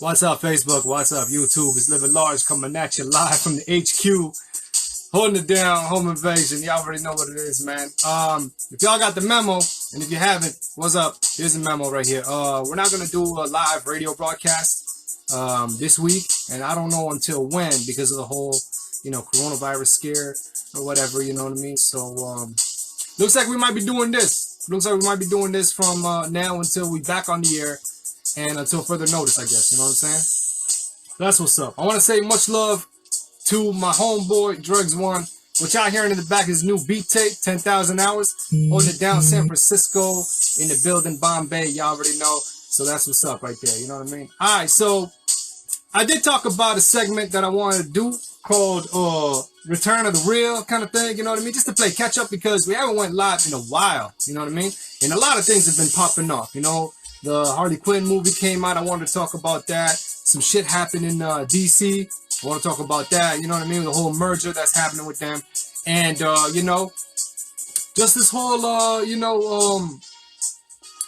What's up, Facebook? What's up, YouTube? It's Livin Large coming at you live from the HQ. Holding it down, home invasion. Y'all already know what it is, man. If y'all got the memo, and if you haven't, what's up? Here's a memo right here. We're not gonna do a live radio broadcast this week, and I don't know until when because of the whole, coronavirus scare or whatever. You know what I mean? So looks like we might be doing this. Looks like we might be doing this from now until we back on the air. And until further notice, I guess. You know what I'm saying? That's what's up. I want to say much love to my homeboy, Dregs One. What y'all hearing in the back is new beat tape, 10,000 hours. Holding it down, San Francisco, in the building, Bombay. Y'all already know. So that's what's up right there. You know what I mean? All right, so I did talk about a segment that I wanted to do called Return of the Real kind of thing. You know what I mean? Just to play catch up because we haven't went live in a while. You know what I mean? And a lot of things have been popping off, you know. The Harley Quinn movie came out. I wanted to talk about that. Some shit happened in DC. I want to talk about that. You know what I mean? The whole merger that's happening with them. And, just this whole,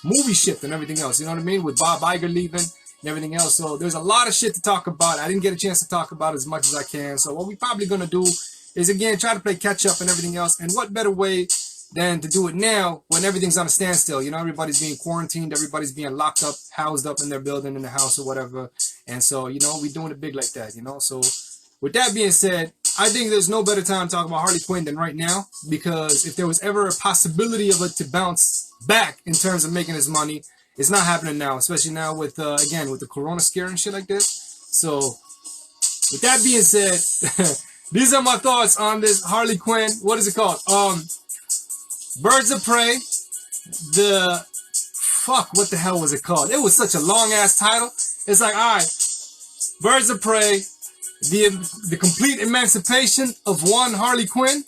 movie shift and everything else. You know what I mean? With Bob Iger leaving and everything else. So there's a lot of shit to talk about. I didn't get a chance to talk about as much as I can. So what we're probably going to do is, again, try to play catch up and everything else. And what better way than to do it now when everything's on a standstill. You know, everybody's being quarantined, everybody's being locked up, housed up in their building, in the house or whatever. And so, we're doing it big like that, So with that being said, I think there's no better time to talk about Harley Quinn than right now, because if there was ever a possibility of it to bounce back in terms of making its money, it's not happening now, especially now with, again, with the corona scare and shit like this. So with that being said, these are my thoughts on this Harley Quinn. What is it called? Birds of Prey, what the hell was it called? It was such a long-ass title. It's like, all right, Birds of Prey, the complete emancipation of one Harley Quinn.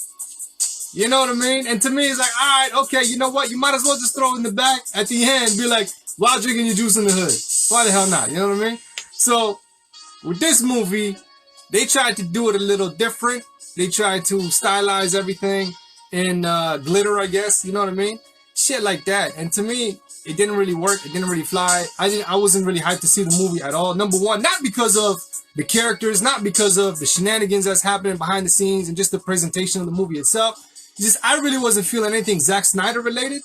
You know what I mean? And to me, it's like, all right, okay, you know what? You might as well just throw it in the back at the end, be like, while drinking your juice in the hood. Why the hell not? You know what I mean? So, with this movie, they tried to do it a little different. They tried to stylize everything in glitter, I guess, you know what I mean? Shit like that. And to me, it didn't really work. It didn't really fly. I wasn't really hyped to see the movie at all. Number one, not because of the characters, not because of the shenanigans that's happening behind the scenes and just the presentation of the movie itself. I really wasn't feeling anything Zack Snyder related.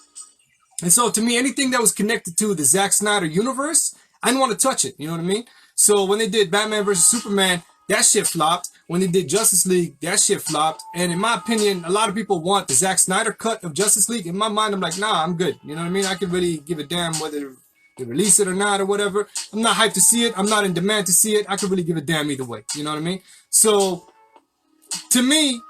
And so to me, anything that was connected to the Zack Snyder universe, I didn't want to touch it. You know what I mean? So when they did Batman vs. Superman, that shit flopped. When they did Justice League, that shit flopped. And in my opinion, a lot of people want the Zack Snyder cut of Justice League. In my mind, I'm like, nah, I'm good. You know what I mean? I can really give a damn whether they release it or not or whatever. I'm not hyped to see it. I'm not in demand to see it. I could really give a damn either way. You know what I mean? So, to me,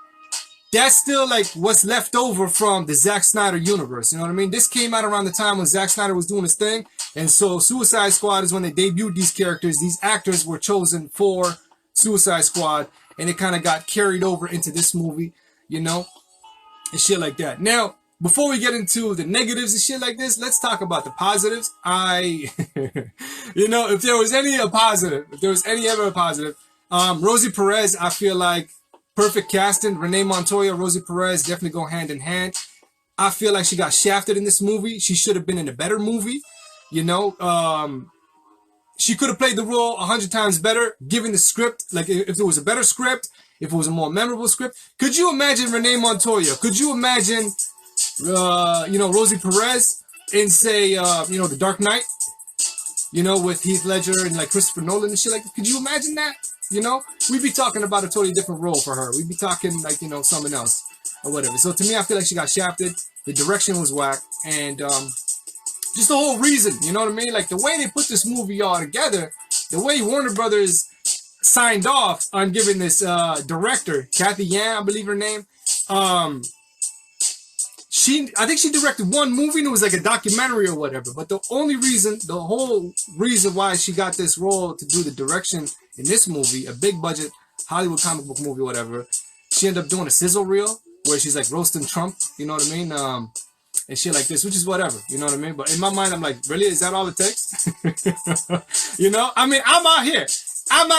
that's still like what's left over from the Zack Snyder universe. You know what I mean? This came out around the time when Zack Snyder was doing his thing. And so Suicide Squad is when they debuted these characters. These actors were chosen for Suicide Squad. And it kind of got carried over into this movie, and shit like that. Now, before we get into the negatives and shit like this, let's talk about the positives. If there was any ever a positive, Rosie Perez, I feel like perfect casting. Renee Montoya, Rosie Perez definitely go hand in hand. I feel like she got shafted in this movie. She should have been in a better movie, She could have played the role 100 times better, given the script. Like, if there was a better script, if it was a more memorable script. Could you imagine Renee Montoya? Could you imagine, Rosie Perez in, say, The Dark Knight? With Heath Ledger and, like, Christopher Nolan and shit like that. Could you imagine that? We'd be talking about a totally different role for her. We'd be talking, like, something else or whatever. So, to me, I feel like she got shafted. The direction was whack. And, just the whole reason, you know what I mean? Like, the way they put this movie all together, the way Warner Brothers signed off on giving this director, Kathy Yan, I believe her name, I think she directed one movie and it was like a documentary or whatever. But the whole reason why she got this role to do the direction in this movie, a big budget Hollywood comic book movie or whatever, she ended up doing a sizzle reel where she's like roasting Trump, you know what I mean? And shit like this, which is whatever, you know what I mean? But in my mind, I'm like, really? Is that all it takes? I mean, I'm out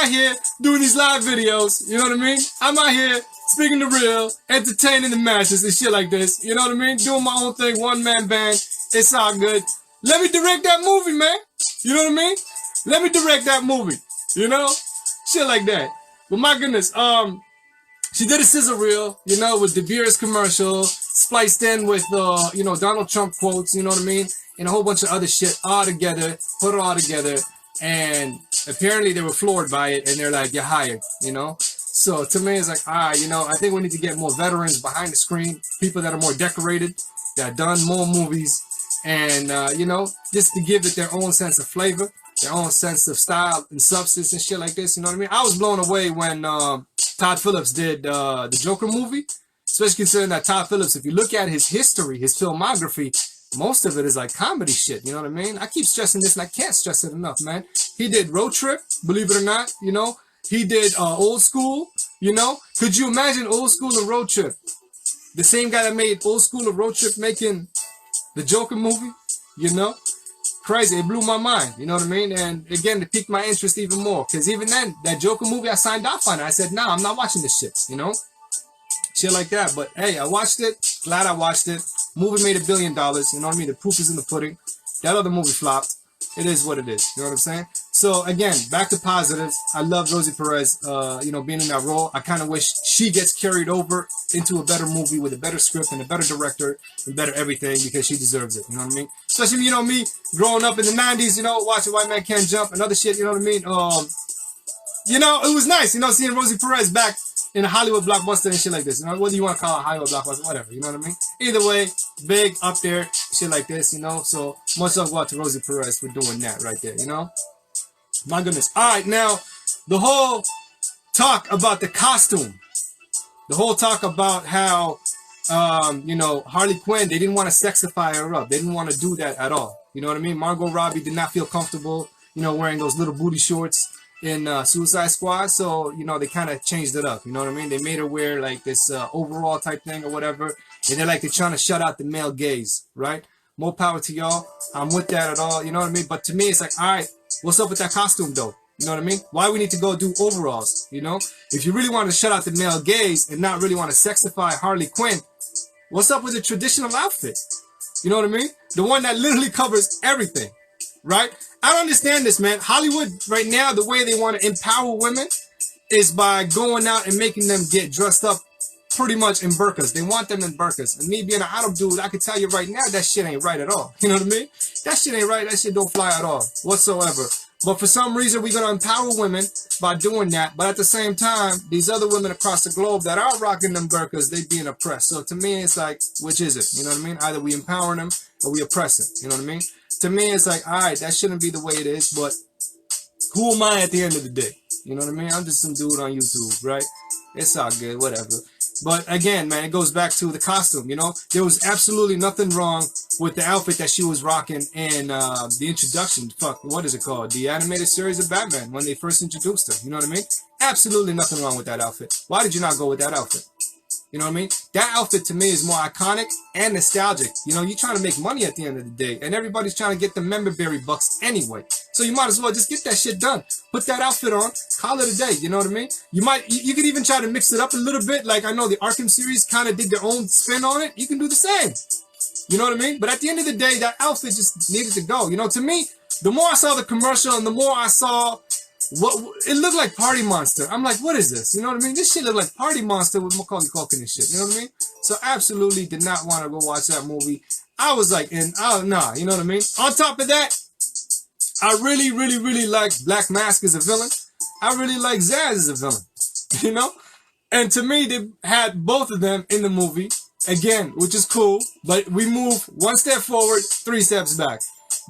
here doing these live videos, you know what I mean? I'm out here speaking the real, entertaining the masses and shit like this, you know what I mean? Doing my own thing, one-man band, it's all good. Let me direct that movie, man. You know what I mean? Let me direct that movie. You know? Shit like that. But my goodness, she did a sizzle reel, you know, with De Beers commercial, spliced in with, you know, Donald Trump quotes, you know what I mean? And a whole bunch of other shit all together, put it all together. And apparently they were floored by it, and they're like, you're hired, you know? So to me, it's like, all right, you know, I think we need to get more veterans behind the screen, people that are more decorated, that have done more movies, and, you know, just to give it their own sense of flavor, their own sense of style and substance and shit like this, you know what I mean? I was blown away when Todd Phillips did the Joker movie, especially considering that Todd Phillips, if you look at his history, his filmography, most of it is like comedy shit, you know what I mean? I keep stressing this and I can't stress it enough, man. He did Road Trip, believe it or not, you know? He did Old School, you know? Could you imagine Old School and Road Trip? The same guy that made Old School and Road Trip making the Joker movie, you know? Crazy, it blew my mind, you know what I mean? And again, it piqued my interest even more, because even then, that Joker movie, I signed off on it. I said, nah, I'm not watching this shit, you know? Shit like that. But hey, I watched it, glad I watched it. Movie made $1 billion, you know what I mean? The proof is in the pudding. That other movie flopped. It is what it is, you know what I'm saying? So again, back to positives. I love Rosie Perez, you know, being in that role. I kind of wish she gets carried over into a better movie with a better script and a better director and better everything, because she deserves it, you know what I mean? Especially, you know, me growing up in the 90s, you know, watching White Man Can't Jump and other shit, you know what I mean? You know, it was nice, you know, seeing Rosie Perez back in a Hollywood blockbuster and shit like this, you know, whether you want to call it a Hollywood blockbuster, whatever, you know what I mean? Either way, big, up there, shit like this, you know, so much love go out to Rosie Perez for doing that right there, you know? My goodness. All right, now, the whole talk about the costume, the whole talk about how, you know, Harley Quinn, they didn't want to sexify her up. They didn't want to do that at all. You know what I mean? Margot Robbie did not feel comfortable, you know, wearing those little booty shorts in Suicide Squad. So, you know, they kind of changed it up. You know what I mean? They made her wear like this overall type thing or whatever. And they're like, they're trying to shut out the male gaze, right? More power to y'all. I'm with that at all. You know what I mean? But to me, it's like, all right, what's up with that costume though? You know what I mean? Why we need to go do overalls? You know, if you really want to shut out the male gaze and not really want to sexify Harley Quinn, what's up with the traditional outfit? You know what I mean? The one that literally covers everything, right? I don't understand this, man. Hollywood right now, the way they want to empower women is by going out and making them get dressed up pretty much in burqas. They want them in burqas. And me being an Arab dude, I can tell you right now, that shit ain't right at all. You know what I mean? That shit ain't right. That shit don't fly at all whatsoever. But for some reason, we're going to empower women by doing that. But at the same time, these other women across the globe that are rocking them burqas, they being oppressed. So to me, it's like, which is it? You know what I mean? Either we empowering them or we oppress them. You know what I mean? To me, it's like, all right, that shouldn't be the way it is. But who am I at the end of the day? You know what I mean? I'm just some dude on YouTube, right? It's all good, whatever. But again, man, it goes back to the costume, you know? There was absolutely nothing wrong with the outfit that she was rocking in the introduction. Fuck, what is it called? The animated series of Batman, when they first introduced her. You know what I mean? Absolutely nothing wrong with that outfit. Why did you not go with that outfit? You know what I mean? That outfit to me is more iconic and nostalgic. You know, you're trying to make money at the end of the day, and everybody's trying to get the memberberry bucks anyway. So you might as well just get that shit done. Put that outfit on, call it a day. You know what I mean? You could even try to mix it up a little bit. Like I know the Arkham series kind of did their own spin on it. You can do the same. You know what I mean? But at the end of the day, that outfit just needed to go. You know, to me, the more I saw the commercial and the more I saw what it looked like, Party Monster. I'm like, what is this? You know what I mean? This shit looked like Party Monster with Macaulay Culkin and shit. You know what I mean? So absolutely did not want to go watch that movie. I was like, nah, you know what I mean? On top of that, I really, really, really like Black Mask as a villain. I really like Zaz as a villain, you know? And to me, they had both of them in the movie, again, which is cool, but we move one step forward, 3 steps back.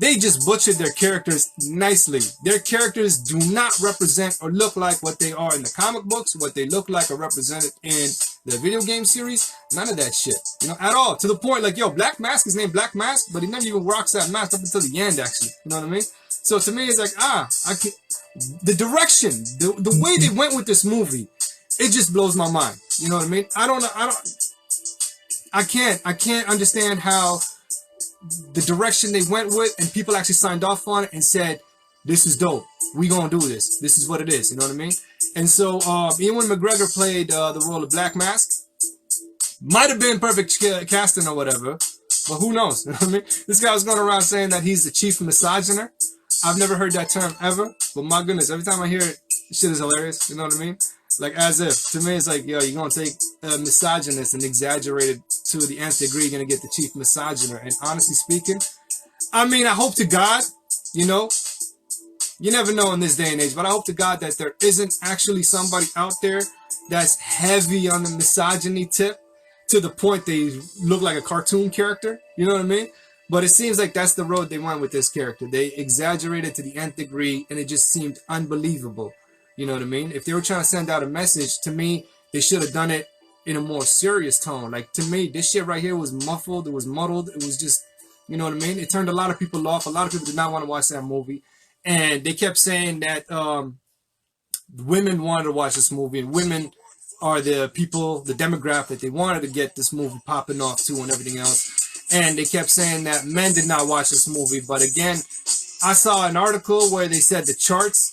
They just butchered their characters nicely. Their characters do not represent or look like what they are in the comic books, what they look like or represented in the video game series. None of that shit, you know, at all. To the point, like, yo, Black Mask is named Black Mask, but he never even rocks that mask up until the end, actually. You know what I mean? So to me, it's like, the direction, the way they went with this movie, it just blows my mind. You know what I mean? I can't understand how the direction they went with and people actually signed off on it and said, this is dope. We gonna do this. This is what it is. You know what I mean? And so, Ewan McGregor played the role of Black Mask. Might have been perfect casting or whatever, but who knows? You know what I mean? This guy was going around saying that he's the chief misogyner. I've never heard that term ever, but my goodness, every time I hear it, shit is hilarious. You know what I mean? Like, as if, to me, it's like, yo, you're going to take a misogynist and exaggerate it to the nth degree. You're going to get the chief misogyner. And honestly speaking, I mean, I hope to God, you know, you never know in this day and age, but I hope to God that there isn't actually somebody out there that's heavy on the misogyny tip to the point they look like a cartoon character. You know what I mean? But it seems like that's the road they went with this character. They exaggerated to the nth degree, and it just seemed unbelievable. You know what I mean? If they were trying to send out a message, to me, they should have done it in a more serious tone. Like, to me, this shit right here was muffled. It was muddled. It was just, you know what I mean? It turned a lot of people off. A lot of people did not want to watch that movie. And they kept saying that women wanted to watch this movie, and women are the people, the demographic they wanted to get this movie popping off to and everything else. And they kept saying that men did not watch this movie. But again, I saw an article where they said the charts,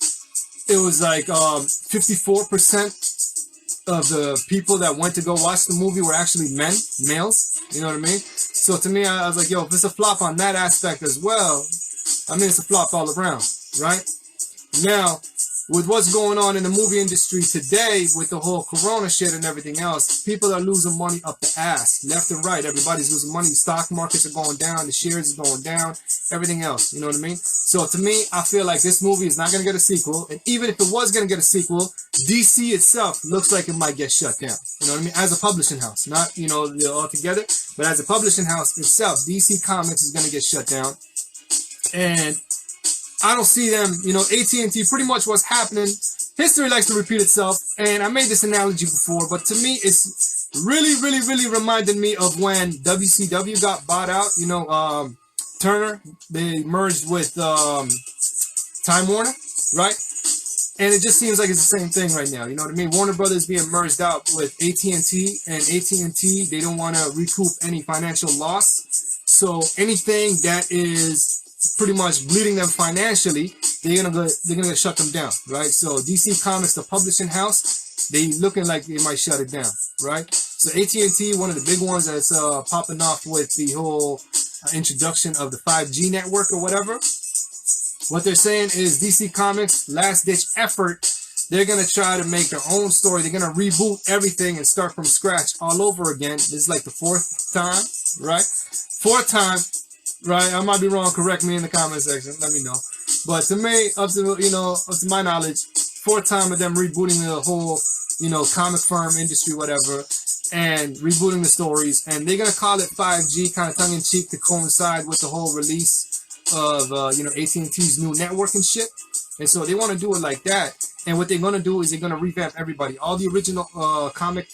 it was like 54% of the people that went to go watch the movie were actually men, males. You know what I mean? So to me, I was like, yo, if it's a flop on that aspect as well, I mean, it's a flop all around, right? Now, with what's going on in the movie industry today with the whole corona shit and everything else, people are losing money up the ass, left and right. Everybody's losing money. The stock markets are going down. The shares are going down. Everything else. You know what I mean? So to me, I feel like this movie is not going to get a sequel. And even if it was going to get a sequel, DC itself looks like it might get shut down. You know what I mean? As a publishing house. Not, you know, all together. But as a publishing house itself, DC Comics is going to get shut down. And I don't see them, you know, AT&T, pretty much what's happening. History likes to repeat itself, and I made this analogy before, but to me, it's really reminded me of when WCW got bought out, you know, Turner, they merged with Time Warner, right? And it just seems like it's the same thing right now, you know what I mean? Warner Brothers being merged out with AT&T, and AT&T, they don't want to recoup any financial loss, so anything that is pretty much bleeding them financially, they're gonna shut them down, right? So DC Comics, the publishing house, they looking like they might shut it down, right? So AT&T, one of the big ones that's popping off with the whole introduction of the 5G network or whatever. What they're saying is DC Comics, last ditch effort. They're gonna try to make their own story. They're gonna reboot everything and start from scratch all over again. This is like the fourth time, right? Fourth time. Right, I might be wrong. Correct me in the comment section. Let me know. But to me, up to my knowledge, fourth time of them rebooting the whole, you know, comic firm industry, whatever, and rebooting the stories. And they're gonna call it 5G, kind of tongue in cheek, to coincide with the whole release of you know, AT&T's new network and shit. And so they want to do it like that. And what they're gonna do is they're gonna revamp everybody. All the original comic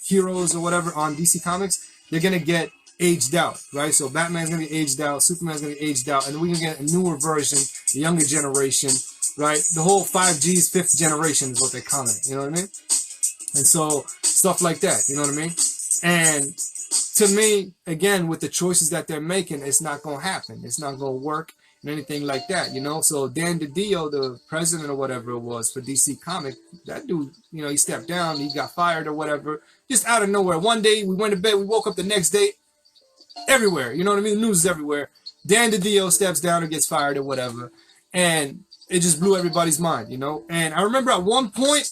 heroes or whatever on DC Comics, they're gonna get aged out, right? So Batman's gonna get aged out, Superman's gonna get aged out, and we're gonna get a newer version, a younger generation, right? The whole 5G's fifth generation is what they're calling it, you know what I mean? And so stuff like that, you know what I mean? And to me, again, with the choices that they're making, it's not gonna happen. It's not gonna work and anything like that, you know? So Dan DiDio, the president or whatever it was for DC Comics, that dude, you know, he stepped down, he got fired or whatever, just out of nowhere. One day we went to bed, we woke up the next day, everywhere, you know what I mean? The news is everywhere. Dan DiDio steps down or gets fired or whatever, and it just blew everybody's mind, you know? And I remember at one point,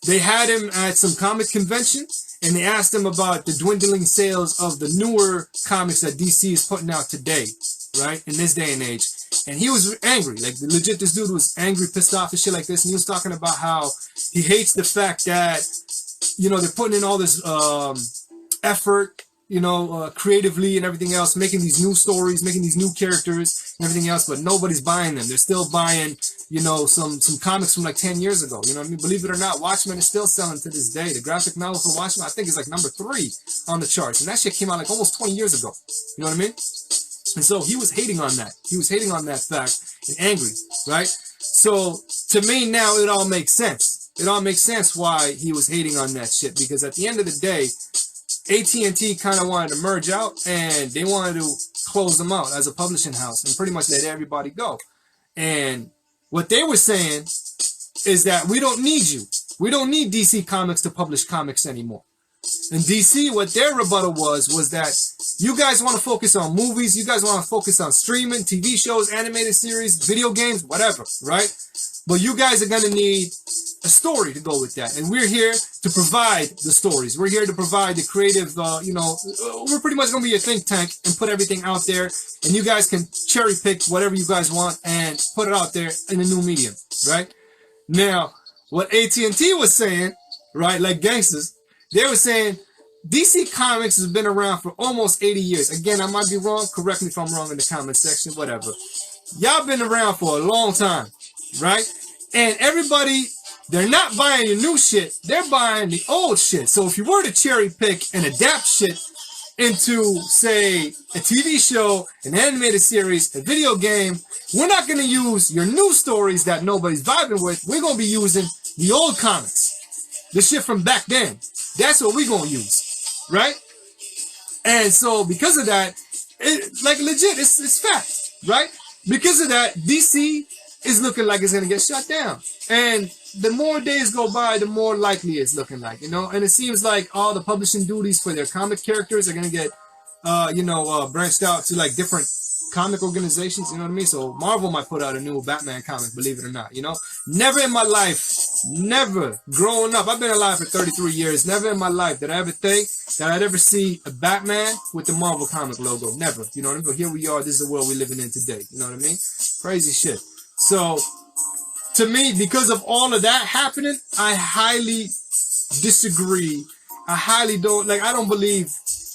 they had him at some comic convention, and they asked him about the dwindling sales of the newer comics that DC is putting out today, right? In this day and age. And he was angry. Like, legit, this dude was angry, pissed off and shit like this, and he was talking about how he hates the fact that, you know, they're putting in all this effort, you know, creatively and everything else, making these new stories, making these new characters and everything else, but nobody's buying them. They're still buying, you know, some comics from like 10 years ago. You know what I mean? Believe it or not, Watchmen is still selling to this day. The graphic novel for Watchmen, I think, is like #3 on the charts. And that shit came out like almost 20 years ago. You know what I mean? And so he was hating on that. He was hating on that fact and angry, right? So to me now, it all makes sense. It all makes sense why he was hating on that shit, because at the end of the day, AT&T kind of wanted to merge out, and they wanted to close them out as a publishing house and pretty much let everybody go. And what they were saying is that we don't need you. We don't need DC Comics to publish comics anymore. And DC, what their rebuttal was that you guys want to focus on movies, you guys want to focus on streaming, TV shows, animated series, video games, whatever, right? But you guys are going to need a story to go with that. And we're here to provide the stories. We're here to provide the creative, we're pretty much going to be a think tank and put everything out there. And you guys can cherry pick whatever you guys want and put it out there in a new medium, right? Now, what AT&T was saying, right, like gangsters, they were saying DC Comics has been around for almost 80 years. Again, I might be wrong. Correct me if I'm wrong in the comment section, whatever. Y'all been around for a long time, right? And everybody, they're not buying your new shit. They're buying the old shit. So if you were to cherry pick and adapt shit into, say, a TV show, an animated series, a video game, we're not going to use your new stories that nobody's vibing with. We're going to be using the old comics. The shit from back then. That's what we're going to use. Right? And so because of that, like legit, it's fact. Right? Because of that, DC is looking like it's going to get shut down. And the more days go by, the more likely it's looking like, you know. And it seems like all the publishing duties for their comic characters are going to get, branched out to like different comic organizations, you know what I mean? So Marvel might put out a new Batman comic, believe it or not, you know. Never in my life, never growing up, I've been alive for 33 years, never in my life did I ever think that I'd ever see a Batman with the Marvel comic logo. Never, you know what I mean? But here we are, this is the world we're living in today, you know what I mean? Crazy shit. So, to me, because of all of that happening, I highly disagree. I don't believe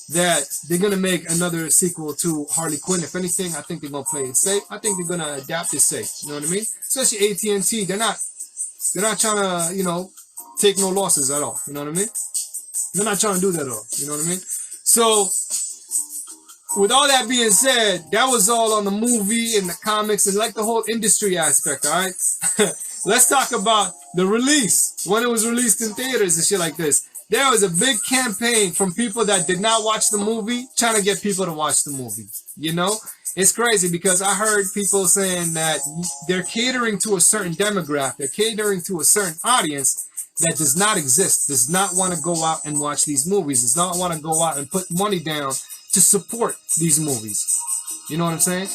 that they're going to make another sequel to Harley Quinn. If anything, I think they're going to play it safe. I think they're going to adapt it safe. You know what I mean? Especially AT&T. They're not trying to, you know, take no losses at all. You know what I mean? They're not trying to do that at all. You know what I mean? So, with all that being said, that was all on the movie and the comics and like the whole industry aspect, all right? Let's talk about the release, when it was released in theaters and shit like this. There was a big campaign from people that did not watch the movie trying to get people to watch the movie, you know? It's crazy because I heard people saying that they're catering to a certain demographic, they're catering to a certain audience that does not exist, does not want to go out and watch these movies, does not want to go out and put money down to support these movies. You know what I'm saying?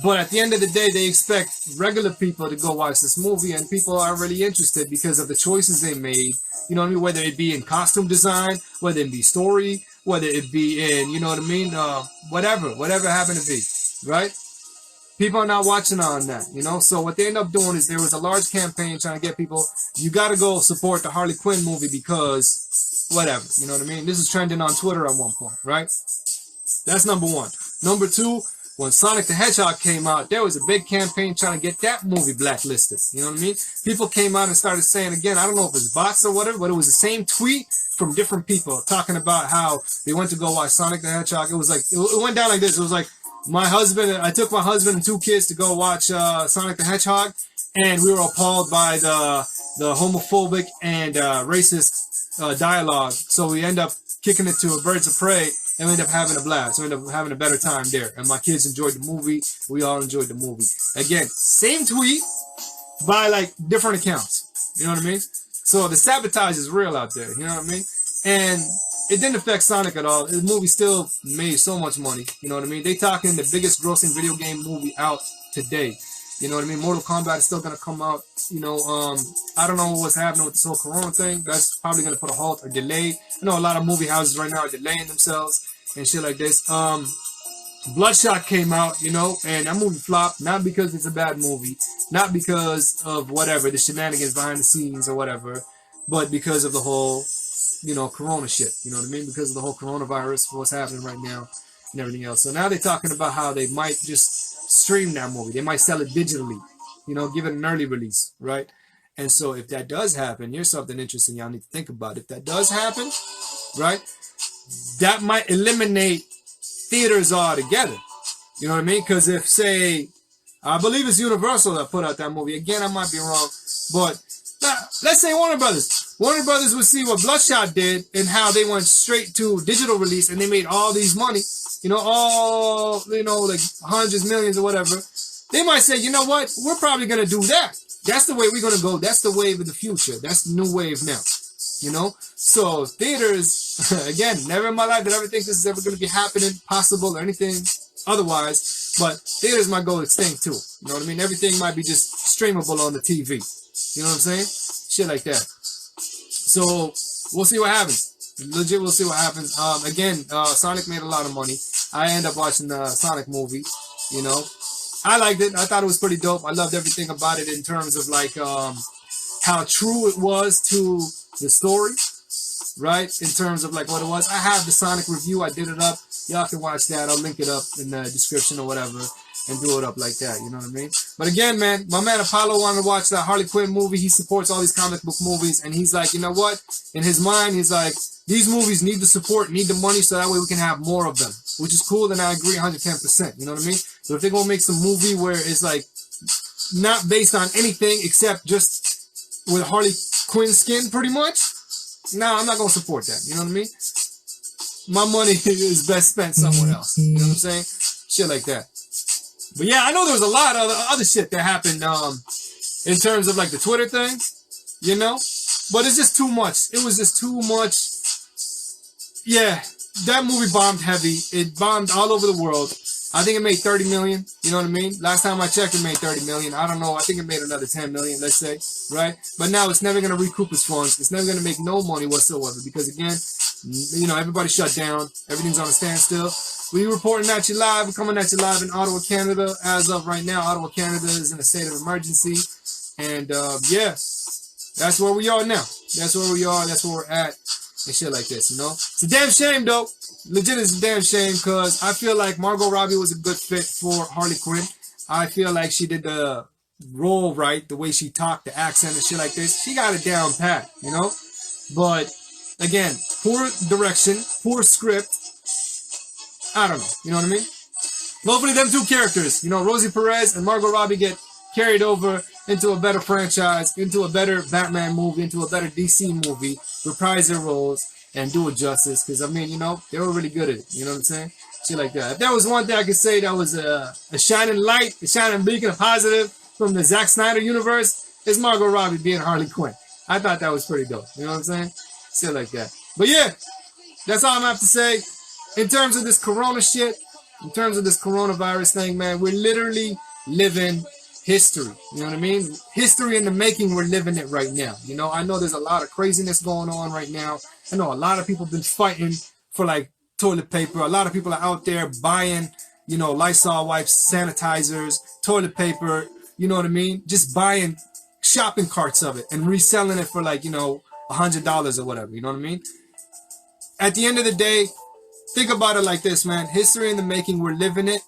But at the end of the day, they expect regular people to go watch this movie, and people are really interested because of the choices they made. You know what I mean? Whether it be in costume design, whether it be story, whether it be in, you know what I mean? Whatever it happened to be, right? People are not watching on that, you know? So what they end up doing is there was a large campaign trying to get people, you got to go support the Harley Quinn movie because whatever, you know what I mean? This is trending on Twitter at one point, right? That's number one. Number two, when Sonic the Hedgehog came out, there was a big campaign trying to get that movie blacklisted. You know what I mean? People came out and started saying, again, I don't know if it's bots or whatever, but it was the same tweet from different people talking about how they went to go watch Sonic the Hedgehog. It was like, it went down like this. It was like, I took my husband and 2 kids to go watch Sonic the Hedgehog, and we were appalled by the homophobic and racist dialogue. So we end up kicking it to a Birds of Prey, and we end up having a blast. We end up having a better time there. And my kids enjoyed the movie. We all enjoyed the movie. Again, same tweet by like different accounts. You know what I mean? So the sabotage is real out there. You know what I mean? And it didn't affect Sonic at all. The movie still made so much money. You know what I mean? They talking the biggest grossing video game movie out today. You know what I mean? Mortal Kombat is still going to come out. You know, I don't know what's happening with this whole Corona thing. That's probably going to put a halt or delay. I know a lot of movie houses right now are delaying themselves and shit like this. Bloodshot came out, you know, and that movie flopped. Not because it's a bad movie. Not because of whatever, the shenanigans behind the scenes or whatever. But because of the whole, you know, Corona shit. You know what I mean? Because of the whole coronavirus, what's happening right now and everything else. So now they're talking about how they might just stream that movie. They might sell it digitally, you know, give it an early release, right? And so if that does happen, here's something interesting y'all need to think about. If that does happen, right, that might eliminate theaters altogether. You know what I mean? Because if, say, I believe it's Universal that put out that movie. Again, I might be wrong. But let's say Warner Brothers. Warner Brothers would see what Bloodshot did and how they went straight to digital release and they made all these money. You know, all, you know, like hundreds, millions or whatever. They might say, you know what? We're probably going to do that. That's the way we're going to go. That's the wave of the future. That's the new wave now. you know? So theaters, again, never in my life did I ever think this is ever going to be happening, possible, or anything otherwise. But theaters might go extinct too. You know what I mean? Everything might be just streamable on the TV. You know what I'm saying? Shit like that. So we'll see what happens. Legit, we'll see what happens. Again, Sonic made a lot of money. I end up watching the Sonic movie, you know. I liked it. I thought it was pretty dope. I loved everything about it in terms of like how true it was to the story, right? In terms of like what it was. I have the Sonic review. I did it up. Y'all can watch that. I'll link it up in the description or whatever and do it up like that. You know what I mean? But again, man, my man Apollo wanted to watch that Harley Quinn movie. He supports all these comic book movies. And he's like, you know what? In his mind, he's like, these movies need the support, need the money, so that way we can have more of them. Which is cool, and I agree 110%. You know what I mean? So if they're going to make some movie where it's like not based on anything except just with Harley Quinn skin, pretty much, nah, I'm not going to support that. You know what I mean? My money is best spent somewhere else. You know what I'm saying? Shit like that. But yeah, I know there was a lot of other shit that happened in terms of like the Twitter thing, you know? But it's just too much. It was just too much. Yeah, that movie bombed heavy. It bombed all over the world. I think it made 30 million. You know what I mean? Last time I checked, it made 30 million. I don't know. I think it made another 10 million, let's say, right? But now it's never going to recoup its funds. It's never going to make no money whatsoever because, again, you know, everybody shut down. Everything's on a standstill. We reporting at you live. We're coming at you live in Ottawa, Canada. As of right now, Ottawa, Canada is in a state of emergency. And, yeah, that's where we are now. That's where we are. That's where we're at. And shit like this, you know? It's a damn shame, though. Legit, it's a damn shame because I feel like Margot Robbie was a good fit for Harley Quinn. I feel like she did the role right, the way she talked, the accent and shit like this. She got it down pat, you know? But, again, poor direction, poor script. I don't know, you know what I mean? Hopefully them two characters, you know, Rosie Perez and Margot Robbie get carried over into a better franchise, into a better Batman movie, into a better DC movie, reprise their roles, and do it justice. Because, I mean, you know, they were really good at it. You know what I'm saying? Shit like that. If there was one thing I could say that was a shining light, a shining beacon of positive from the Zack Snyder universe, is Margot Robbie being Harley Quinn. I thought that was pretty dope. You know what I'm saying? Shit like that. But yeah, that's all I'm going to have to say. In terms of this corona shit, in terms of this coronavirus thing, man, we're literally living history. You know what I mean? History in the making. We're living it right now. You know, I know there's a lot of craziness going on right now. I know a lot of people have been fighting for like toilet paper. A lot of people are out there buying, you know, Lysol wipes, sanitizers, toilet paper. You know what I mean? Just buying shopping carts of it and reselling it for like, you know, $100 or whatever. You know what I mean? At the end of the day, think about it like this, man. History in the making. We're living it.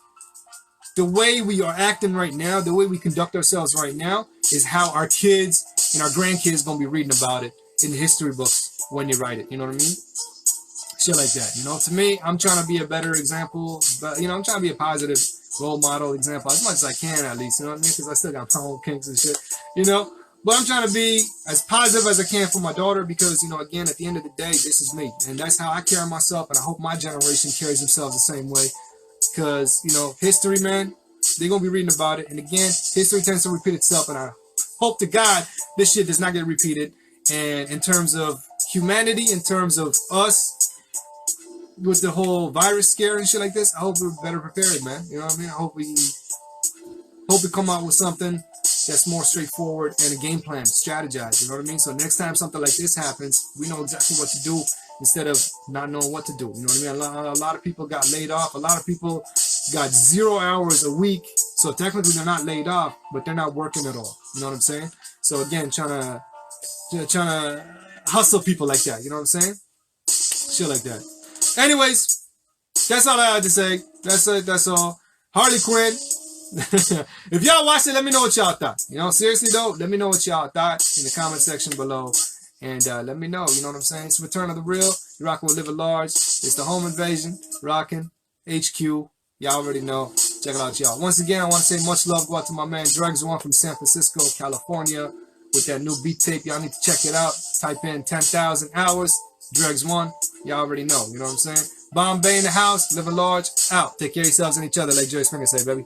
The way we are acting right now, the way we conduct ourselves right now, is how our kids and our grandkids going to be reading about it in the history books when you write it. You know what I mean? Shit like that. You know, to me, I'm trying to be a better example. But, you know, I'm trying to be a positive role model example as much as I can, at least. You know what I mean? Because I still got my own kinks and shit. You know? But I'm trying to be as positive as I can for my daughter because, you know, again, at the end of the day, this is me. And that's how I carry myself. And I hope my generation carries themselves the same way. Because, you know, history, man, they're going to be reading about it. And again, history tends to repeat itself. And I hope to God this shit does not get repeated. And in terms of humanity, in terms of us, with the whole virus scare and shit like this, I hope we're better prepared, man. You know what I mean? I hope we come out with something that's more straightforward and a game plan, strategize. You know what I mean? So next time something like this happens, we know exactly what to do instead of not knowing what to do. You know what I mean? A lot of people got laid off. A lot of people got 0 hours a week. So technically they're not laid off, but they're not working at all. You know what I'm saying? So again, trying to hustle people like that. You know what I'm saying? Shit like that. Anyways, that's all I had to say. That's it. That's all. Harley Quinn. If y'all watched it, let me know what y'all thought. You know, seriously though, let me know what y'all thought in the comment section below. And let me know, you know what I'm saying? It's Return of the Real. You're rocking with Livin Large. It's the home invasion. Rocking. HQ. Y'all already know. Check it out, y'all. Once again, I want to say much love go out to my man Dregs from San Francisco, California, with that new beat tape. Y'all need to check it out. Type in 10,000 hours. Dregs. Y'all already know. You know what I'm saying? Bombay in the house. Livin Large. Out. Take care of yourselves and each other, like Jerry Springer say, baby.